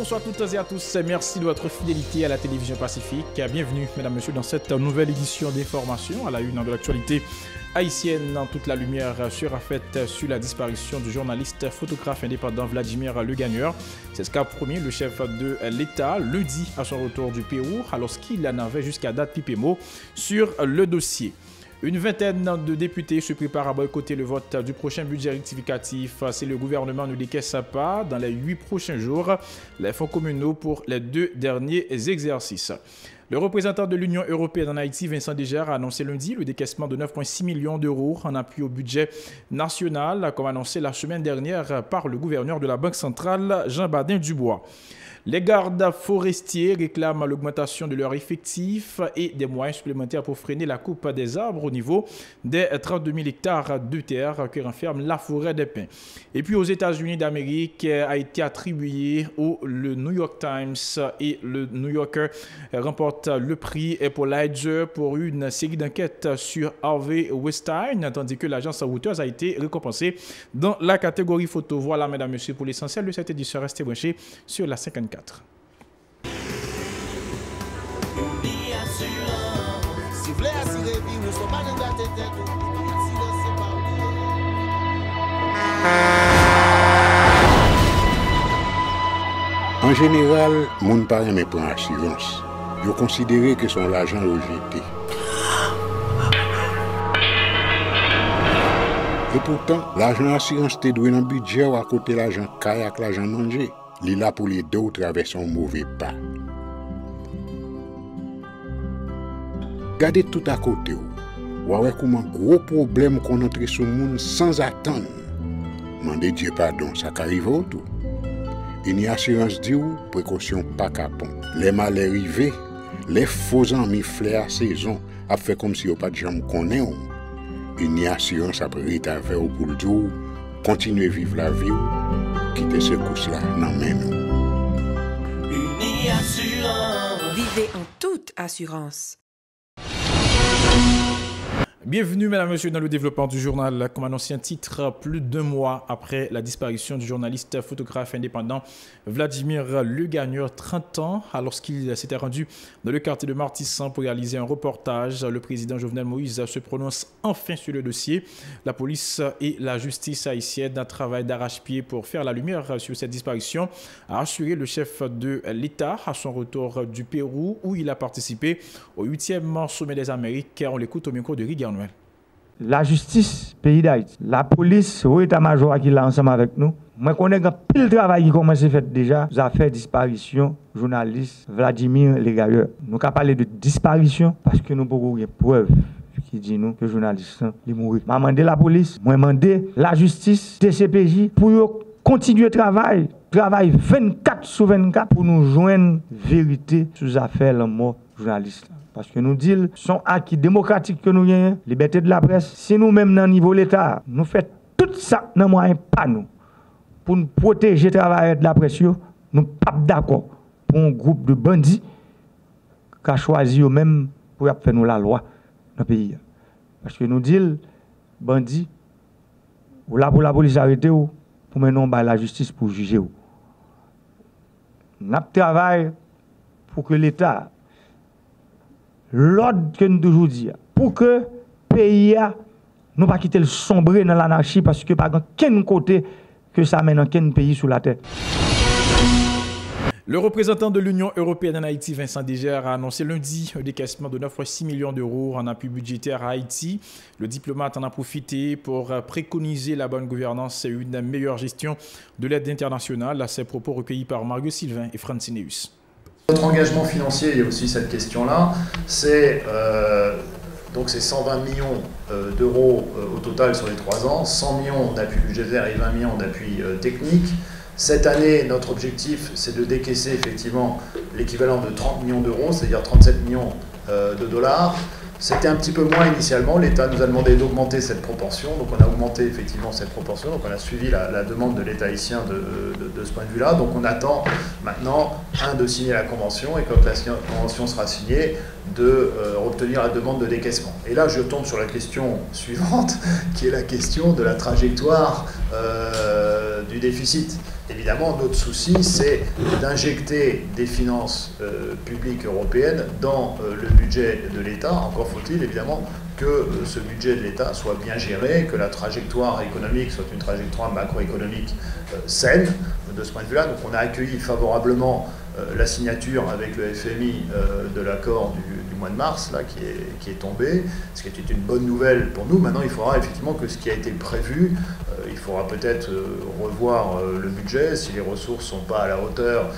bonsoir à toutes et à tous. Merci de votre fidélité à la télévision Pacifique. Bienvenue, mesdames, messieurs, dans cette nouvelle édition d'information à la une de l'actualité haïtienne. Toute la lumière sera faite sur la disparition du journaliste photographe indépendant Vladimir Le Gagneur. C'est ce qu'a promis le chef de l'État lundi à son retour du Pérou, alors qu'il en avait jusqu'à date pipémo sur le dossier. Une vingtaine de députés se préparent à boycotter le vote du prochain budget rectificatif si le gouvernement ne décaisse pas dans les 8 prochains jours les fonds communaux pour les 2 derniers exercices. Le représentant de l'Union européenne en Haïti, Vincent Dégère, a annoncé lundi le décaissement de 9,6 millions d'euros en appui au budget national, comme annoncé la semaine dernière par le gouverneur de la Banque centrale, Jean Badin-Dubois. Les gardes forestiers réclament l'augmentation de leur effectif et des moyens supplémentaires pour freiner la coupe des arbres au niveau des 32 000 hectares de terre que renferme la forêt des pins. Et puis aux États-Unis d'Amérique a été attribué le New York Times et le New Yorker remportent le prix Pulitzer pour une série d'enquêtes sur Harvey Weinstein, tandis que l'agence Reuters a été récompensée dans la catégorie photo. Voilà, mesdames, messieurs, pour l'essentiel de cette édition. Restez branchés sur la 54. En général, moun pa reme prend assurance. Yo considéré que son l'argent rejeté. Et pourtant, l'argent assurance te doué dans budget ou à côté l'argent kayak l'argent manger. Li là pour les deux traverser un mauvais pas. Gardez tout à côté ou ouais comment gros problème qu'on entre sur monde sans attendre. Mandez Dieu pardon, ça qu'arrive au tout. Une assurance dit ou précaution pas capon. Les mal arrivés, les faux amis flair saison a fait comme si on pas de jambe connaît ou. Une assurance après rétaver au pour le dire continuer vivre la vie ou quitter ce course-là, non mais nous. Uni-Assurance. Vivez en toute assurance. Bienvenue, mesdames et messieurs, dans le développement du journal. Comme annoncé un titre, plus d'1 mois après la disparition du journaliste photographe indépendant Vladimir Le Gagneur, 30 ans, alors qu'il s'était rendu dans le quartier de Martissan pour réaliser un reportage. Le président Jovenel Moïse se prononce enfin sur le dossier. La police et la justice haïtienne travaillent d'arrache-pied pour faire la lumière sur cette disparition, a assuré le chef de l'État à son retour du Pérou, où il a participé au 8e sommet des Amériques. On l'écoute au micro de Rigan. La justice, pays d'Haïti, la police, ou état-major qui est là ensemble avec nous, moi je connais un pile travail qui commence à faire déjà, ça fait disparition journaliste Vladimir Le Gagneur. Nous avons parlé de disparition parce que nous avons une preuve qui dit nous que le journaliste est mort. Je demandé la police, je demandé la justice, TCPJ pour continuer le travail 24 sur 24 pour nous joindre vérité sur les affaires de la mort journaliste. Parce que nous disons, sont acquis démocratiques que nous avons, liberté de la presse. Si nous-mêmes, dans le niveau de l'État, nous faisons tout ça dans moyen pas nous, pour nous protéger les travailleurs de la presse, nous ne sommes pas d'accord pour un groupe de bandits qui a choisi eux-mêmes pour faire nous la loi dans le pays. Parce que nous disons, bandits, ou là pour la police arrêter ou pour mener la justice pour juger ou. Nous travaillons pour que l'État l'ordre que nous toujours dit pour que le pays nous pas quitter le sombrer dans l'anarchie parce que pas aucun côté que ça mène aucun pays sur la terre. Le représentant de l'Union européenne en Haïti, Vincent Dégère, a annoncé lundi un décaissement de 9,6 millions d'euros en appui budgétaire à Haïti. Le diplomate en a profité pour préconiser la bonne gouvernance et une meilleure gestion de l'aide internationale. À ces propos recueillis par Mario Sylvain et Francineus. Notre engagement financier, il y a aussi cette question-là, c'est 120 millions d'euros au total sur les 3 ans, 100 millions d'appui budgétaire et 20 millions d'appui technique. Cette année, notre objectif, c'est de décaisser effectivement l'équivalent de 30 millions d'euros, c'est-à-dire 37 millions de dollars. C'était un petit peu moins initialement, l'État nous a demandé d'augmenter cette proportion, donc on a augmenté effectivement cette proportion, donc on a suivi la demande de l'État haïtien de ce point de vue-là, donc on attend maintenant, de signer la convention, et quand la convention sera signée, d'obtenir la demande de décaissement. Et là, je tombe sur la question suivante, qui est la question de la trajectoire du déficit. Évidemment, notre souci, c'est d'injecter des finances publiques européennes dans le budget de l'État. Encore faut-il évidemment que ce budget de l'État soit bien géré, que la trajectoire économique soit une trajectoire macroéconomique saine de ce point de vue-là. Donc on a accueilli favorablement la signature avec le FMI de l'accord du mois de mars là, qui est tombé, ce qui était une bonne nouvelle pour nous. Maintenant, il faudra effectivement que ce qui a été prévu, il faudra peut-être revoir le budget, si les ressources ne sont pas à la hauteur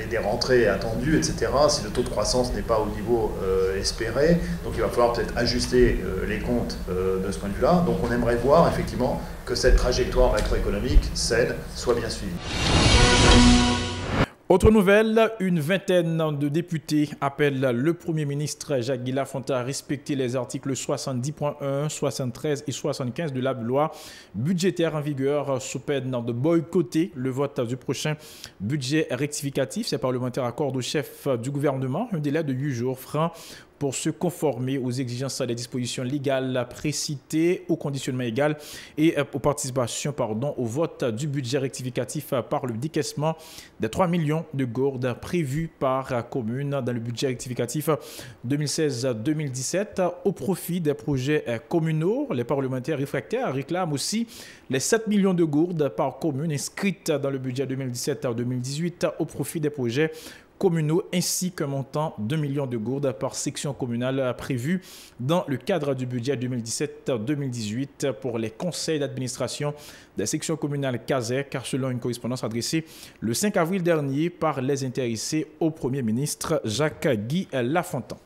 des rentrées attendues, etc., si le taux de croissance n'est pas au niveau espéré. Donc il va falloir peut-être ajuster les comptes de ce point de vue-là. Donc on aimerait voir effectivement que cette trajectoire macroéconomique saine soit bien suivie. Autre nouvelle, une vingtaine de députés appellent le Premier ministre Jacques-Guy Lafontaine à respecter les articles 70.1, 73 et 75 de la loi budgétaire en vigueur sous peine de boycotter le vote du prochain budget rectificatif. Ces parlementaires accordent au chef du gouvernement un délai de 8 jours francs pour se conformer aux exigences des dispositions légales précitées, au conditionnement égal et aux participations au vote du budget rectificatif par le décaissement des 3 millions de gourdes prévus par commune dans le budget rectificatif 2016-2017 au profit des projets communaux. Les parlementaires réfractaires réclament aussi les 7 millions de gourdes par commune inscrites dans le budget 2017-2018 au profit des projets communaux ainsi qu'un montant de 2 millions de gourdes par section communale prévu dans le cadre du budget 2017-2018 pour les conseils d'administration des sections communales CASEC, car selon une correspondance adressée le 5 avril dernier par les intéressés au Premier ministre Jacques-Guy Lafontaine.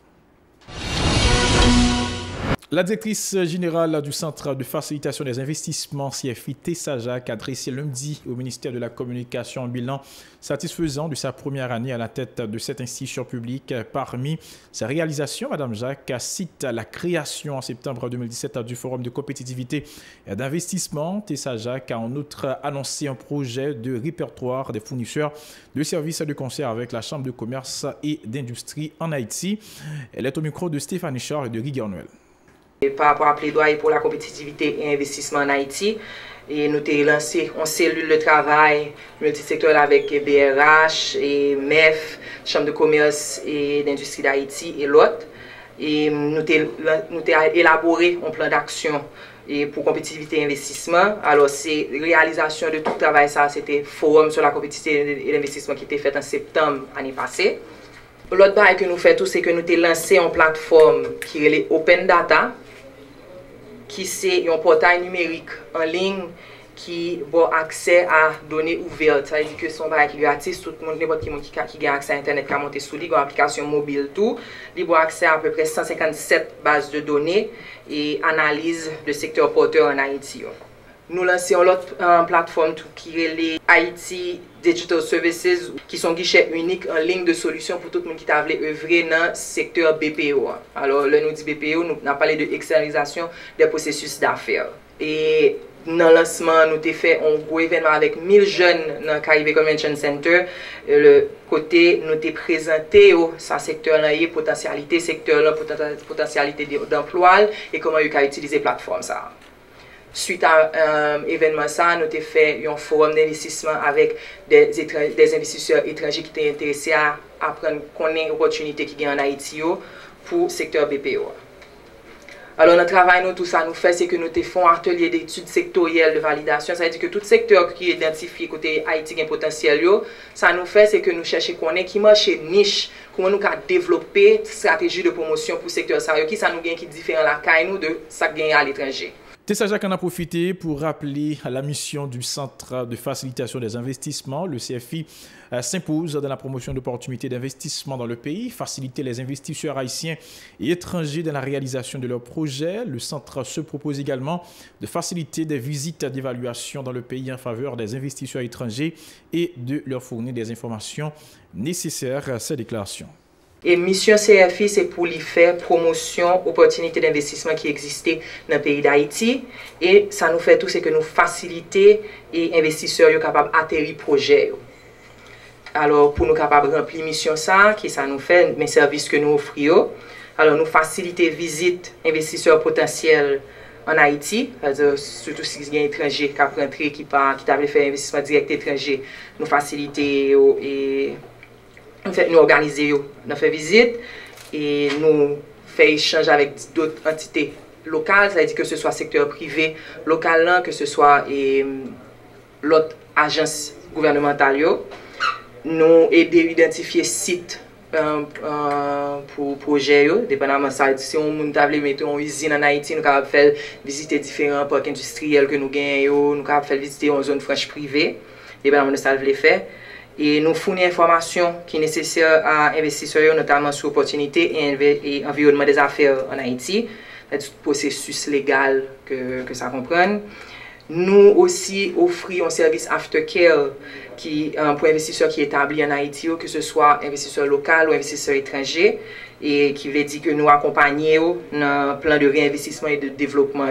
La directrice générale du Centre de facilitation des investissements CFI, Tessa Jacques, a dressé lundi au ministère de la Communication un bilan satisfaisant de sa première année à la tête de cette institution publique. Parmi ses réalisations, Mme Jacques cite la création en septembre 2017 du Forum de compétitivité et d'investissement. Tessa Jacques a en outre annoncé un projet de répertoire des fournisseurs de services de concert avec la Chambre de commerce et d'industrie en Haïti. Elle est au micro de Stéphanie Char et de Guy Garnuel. Par rapport à plaidoyer pour la compétitivité et investissement en Haïti, et nous avons lancé une cellule de travail multisectorielle avec BRH, et MEF, Chambre de commerce et d'industrie d'Haïti et l'autre. Et nous avons élaboré un plan d'action pour compétitivité et investissement. Alors, c'est réalisation de tout le travail, ça, c'était Forum sur la compétitivité et l'investissement qui était fait en septembre l'année passée. L'autre bail que nous faisons, c'est que nous avons lancé une plateforme qui est Open Data, qui c'est un portail numérique en ligne qui a accès à données ouvertes. Ça veut dire que son bail qui est gratis, tout le monde, n'importe qui a accès à Internet, qui a monté sous lui, une application mobile, tout. Il a accès à peu près 157 bases de données et analyse de secteur porteur en Haïti. Nous lançons l'autre plateforme qui est les Haïti Digital Services, qui sont guichets uniques en ligne de solutions pour tout le monde qui a voulu œuvrer dans le secteur BPO. Alors, là, nous dit BPO, nous avons parlé de externalisation des processus d'affaires. Et dans le lancement, nous avons fait un gros événement avec 1000 jeunes dans le Caribbean Convention Center. Le côté, nous avons présenté ce secteur-là, potentialité secteur-là, potentialité d'emploi et comment ils peuvent utiliser la plateforme. Suite à l'événement, nous avons fait un forum d'investissement avec des investisseurs étrangers qui étaient intéressés à apprendre connaître l'opportunité qui y a en Haïti pour le secteur BPO. Alors, notre travail, tout ça nous fait, c'est que nous faisons un atelier d'études sectorielles de validation. Ça veut dire que tout secteur qui est identifié côté Haïti qui a un potentiel, ça nous fait, c'est que nous cherchons connaître qui marche niche, comment nous avons développé une stratégie de promotion pour le secteur sérieux, qui ça nous gagne qui est différent la caille nous de ça gagne à l'étranger. Tessa Jacques en a profité pour rappeler la mission du Centre de facilitation des investissements. Le CFI s'impose dans la promotion d'opportunités d'investissement dans le pays, faciliter les investisseurs haïtiens et étrangers dans la réalisation de leurs projets. Le centre se propose également de faciliter des visites d'évaluation dans le pays en faveur des investisseurs étrangers et de leur fournir des informations nécessaires à ces déclarations. Et mission CFI, c'est pour lui faire promotion, opportunités d'investissement qui existaient dans le pays d'Haïti. Et ça nous fait tout, c'est que nous faciliter et investisseurs sont capables d'atterrir projet. Alors, pour nous capables de remplir mission ça, qui ça nous fait, mes services que nous offrons. Alors, nous faciliter visite investisseurs potentiels en Haïti, surtout si il y a un étranger qui a rentré, qui a fait investissement direct étranger, nous faciliter et en fait nous organiser, nous faire visite et nous faire échange avec d'autres entités locales, c'est-à-dire que ce soit secteur privé local, que ce soit l'autre agence gouvernementale, nous aider à identifier sites pour projet, dépendamment de ça. Si on veut mettre une usine en Haïti, nous pouvons faire visiter différents parcs industriels que nous gagnons, nous pouvons faire visiter une zone franche privée, dépendamment de ça, nous voulons faire. Et nous fournir informations qui sont nécessaires à investisseurs, notamment sur l'opportunité et environnement des affaires en Haïti, le processus légal que ça comprenne. Nous aussi offrons un service aftercare pour investisseurs qui sont établis en Haïti, que ce soit investisseurs locaux ou investisseurs étrangers, et qui veut dire que nous accompagnons dans le plan de réinvestissement et de développement.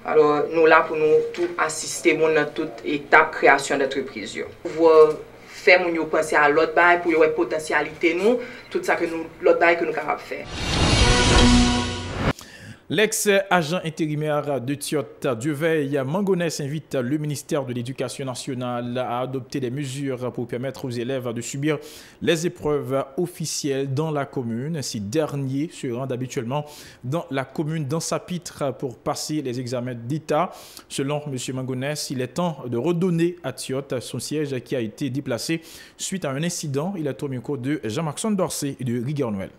Alors, nous là pour nous tout assister dans toute étape de création d'entreprise. Pour faire nous penser à l'autre bail, pour avoir potentialité nous, tout ça que nous l'autre bail que nous capables de faire. L'ex-agent intérimaire de Tiot, Dieveil Mangonès, invite le ministère de l'Éducation nationale à adopter des mesures pour permettre aux élèves de subir les épreuves officielles dans la commune. Ces derniers se rendent habituellement dans la commune d'Ansapitre pour passer les examens d'État. Selon M. Mangonès, il est temps de redonner à Tiot son siège qui a été déplacé suite à un incident. Il est au micro de Jean-Maxime Dorsey et de Rigueur Noël.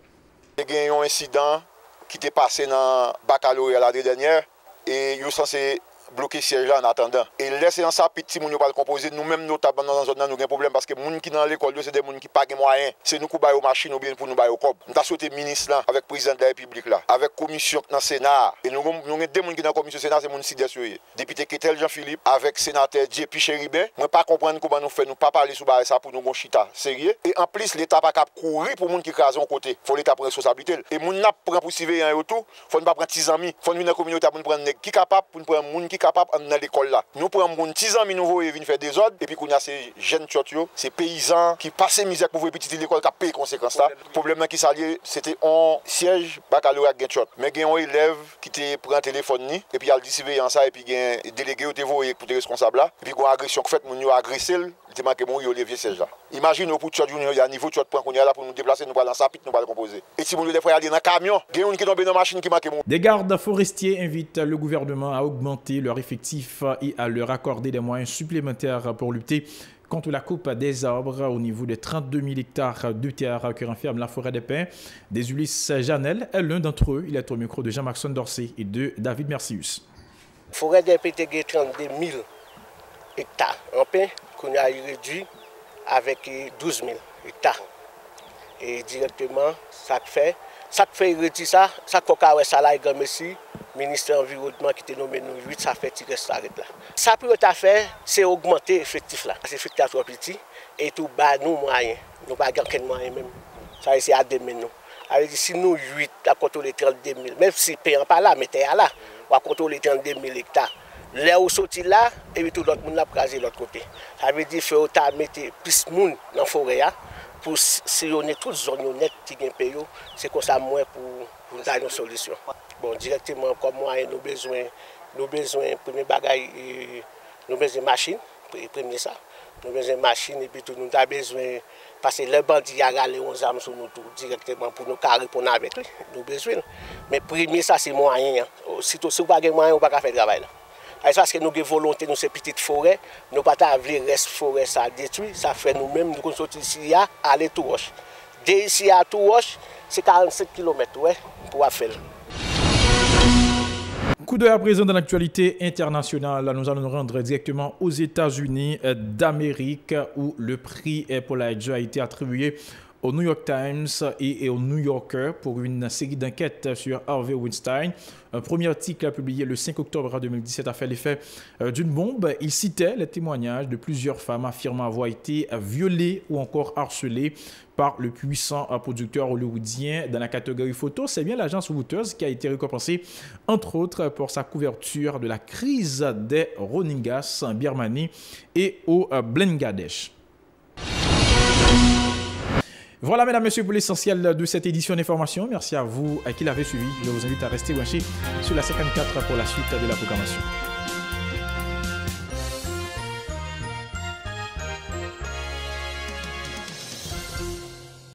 Il y a eu un incident qui était passé dans le baccalauréat l'année dernière et ils sont censés bloquer le siège là en attendant. Et laisser en ça, petit moun yo pas le composer, nous-mêmes notamment dans la zone nous avons un problème parce que les gens qui sont dans l'école, c'est des gens qui n'ont pas de moyens. C'est nous qui avons des machines ou bien pour nous bailler au cob. Nous avons souhaité le ministre là, avec le président de la République là, avec la commission dans le Sénat. Et nous avons deux gens qui sont dans la commission Sénat, c'est mon CDSE. Député Ketel Jean-Philippe, avec le sénateur J.P. Chéribin. Je ne pas comprendre comment nous faisons, nous pas parler sur ça pour nous chita sérieux. Et en plus, l'État n'a pas courir pour les gens qui crasent en côté. Il faut l'État prendre responsabilité. Et les gens qui prennent pour surveiller un tout, il faut ne pas prendre 10 amis. Il faut venir dans la communauté pour prendre qui capable, pour prendre les gens qui capable dans l'école. Nous prenons 10 ans, nous venons faire des ordres, et puis qu'on a ces jeunes tchotio, ces paysans qui passent misère pour voir petite l'école qui a payé les conséquences là. Le problème qui s'allie, c'était un siège baccalauréat Genchot. Mais il y a un élève qui te prend un téléphone, et puis il a dit surveillant ça, et puis il y a un délégué qui est pour les responsables là, et puis il y a une agression qui fait, nous a agressé, il a manqué mon levier siège là. Imagine pour tchot, il y a un niveau tchot qu'on est là pour nous déplacer, nous pas dans sa pite, nous pas le composer. Et si vous voulez aller dans un camion, il y a un qui tombe dans la machine qui manque mon. Des gardes forestiers invitent le gouvernement à augmenter leur effectif et à leur accorder des moyens supplémentaires pour lutter contre la coupe des arbres au niveau des 32 000 hectares de terre que renferme la forêt des pins. Des Ulysse Janel est l'un d'entre eux. Il est au micro de Jean-Maxime Dorsey et de David Mercius. La forêt des pins a 32 000 hectares en pin qu'on a réduit avec 12 000 hectares. Et directement, ça fait réduire ça faut que ça là, merci. Ministre de l'Environnement qui était nommé nous 8, ça fait tirer ça là. Ça peut être fait, c'est augmenter l'effectif là. L'effectif est trop petit et tout bas nous moyens. Nous pas aucun moyen même. Ça c'est à demain nous. Alors si nous 8 à contrôler 32 000, même si payant pas là, mettez là, on va contrôler 32 000 hectares. Là où sorti là et puis tout l'autre monde l'a crasé de l'autre côté. Ça veut dire faut mettre plus de monde dans la forêt pour sillonner toute zone net qui gagne payo, c'est comme ça moins pour dar une solution. Bon, directement comme moyen nous besoin premier bagage nous besoin machine, premier ça. Nous besoin machine et puis tout nous avons besoin parce que les bandits a râlé 11 armes sur nous tout directement pour nous répondre avec lui. Nous besoin. Mais premier ça c'est moyen. Si vous pas de moyen on pas faire travail là. Parce que nous avons volonté, nous ces petites forêts, nous ne pouvons pas rester forêt ça détruit, ça fait nous-mêmes, nous sommes ici à aller tout roche. D'ici à tout roche, c'est 47 km ouais, pour faire. Coup d'œil à présent dans l'actualité internationale, nous allons nous rendre directement aux États-Unis d'Amérique où le prix Pulitzer a été attribué au New York Times et au New Yorker pour une série d'enquêtes sur Harvey Weinstein. Un premier article publié le 5 octobre 2017 a fait l'effet d'une bombe. Il citait les témoignages de plusieurs femmes affirmant avoir été violées ou encore harcelées par le puissant producteur hollywoodien dans la catégorie photo. C'est bien l'agence Reuters qui a été récompensée, entre autres, pour sa couverture de la crise des Rohingyas en Birmanie et au Bangladesh. Voilà, mesdames, messieurs, pour l'essentiel de cette édition d'information. Merci à vous qui l'avez suivi. Je vous invite à rester branchés sur la 54 pour la suite de la programmation.